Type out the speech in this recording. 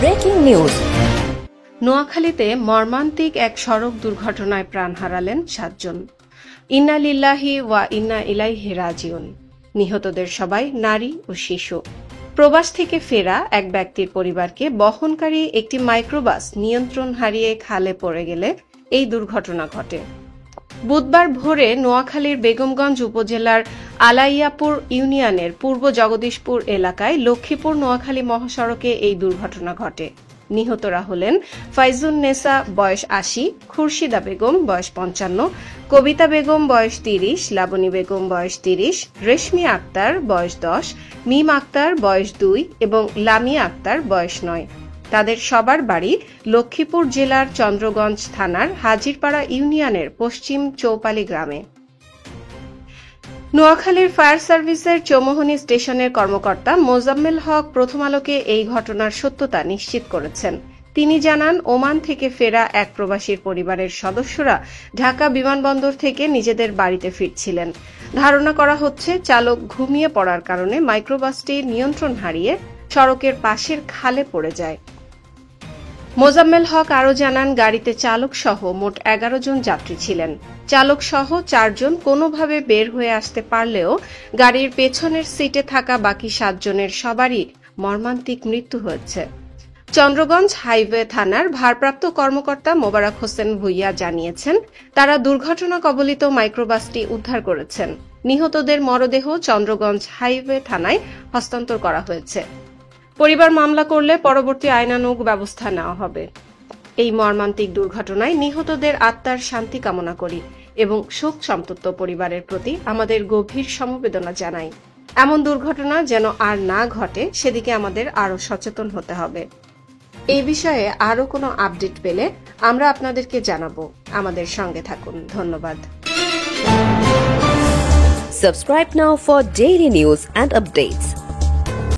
Breaking news. নোয়াখালীতে মর্মান্তিক এক সড়ক দুর্ঘটনায় প্রাণ হারালেন 7 জন। ইন্না লিল্লাহি ওয়া ইন্না ইলাইহি রাজিউন। নিহতদের সবাই নারী ও শিশু। প্রবাস থেকে ফেরা এক ব্যক্তির পরিবারকে বহনকারী একটি মাইক্রোবাস নিয়ন্ত্রণ হারিয়ে খালে পড়ে গেলে এই দুর্ঘটনা ঘটে। বুধবার ভোরে নোয়াখালীর বেগমগঞ্জ উপজেলার আলাইয়াপুর ইউনিয়নের পূর্ব জগদীশপুর এলাকায় লক্ষ্মীপুর নোয়াখালী মহাসড়কে এই দুর্ঘটনা ঘটে। নিহতরা হলেন ফাইজুন নেসা বয়স 80, খুরশিদা বেগম বয়স 55, কবিতা বেগম বয়স 30, লাবণী বেগম বয়স 30, রেশমি আক্তার বয়স 10, মিম আক্তার বয়স 2 এবং লামিয়া আক্তার বয়স 9। তাদের সবার বাড়ি লক্ষ্মীপুর জেলার চন্দ্রগঞ্জ থানার হাজিরপাড়া ইউনিয়নের পশ্চিম চৌপালি গ্রামে। নোয়াখালীর ফায়ার সার্ভিসের চৌমোহনী স্টেশনের কর্মকর্তা মোজাম্মেল হক প্রথম আলোকে এই ঘটনার সত্যতা নিশ্চিত করেছেন। তিনি জানান, ওমান থেকে ফেরা এক প্রবাসীর পরিবারের সদস্যরা ঢাকা বিমানবন্দর থেকে নিজেদের বাড়িতে ফিরছিলেন। ধারণা করা হচ্ছে চালক ঘুমিয়ে পড়ার কারণে মাইক্রোবাসটি নিয়ন্ত্রণ হারিয়ে সড়কের পাশের খালে পড়ে যায়। মোজাম্মেল হক আরও জানান, গাড়িতে চালক সহ মোট 11 জন যাত্রী ছিলেন। চালক সহ 4 জন কোনোভাবে বের হয়ে আসতে পারলেও গাড়ির পেছনের সিটে থাকা বাকি 7 জনের সবারই মর্মান্তিক মৃত্যু হয়েছে। চন্দ্রগঞ্জ হাইওয়ে থানার ভারপ্রাপ্ত কর্মকর্তা মোবারক হোসেন ভুইয়া জানিয়েছেন, তারা দুর্ঘটনা কবলিত মাইক্রোবাসটি উদ্ধার করেছেন। নিহতদের মরদেহ চন্দ্রগঞ্জ হাইওয়ে থানায় হস্তান্তর করা হয়েছে। পরিবার মামলা করলে পরবর্তী আইনানুগ ব্যবস্থা নেওয়া হবে। এই মর্মান্তিক দুর্ঘটনায় নিহতদের আত্মার শান্তি কামনা করি এবং শোক সন্তপ্ত পরিবারের প্রতি আমাদের গভীর সমবেদনা জানাই। এমন দুর্ঘটনা যেন আর না ঘটে, সেদিকে আমাদের আরও সচেতন হতে হবে। এই বিষয়ে আরও কোনো আপডেট পেলে আমরা আপনাদেরকে জানাবো। আমাদের সঙ্গে থাকুন। ধন্যবাদ। Subscribe now for daily news and updates.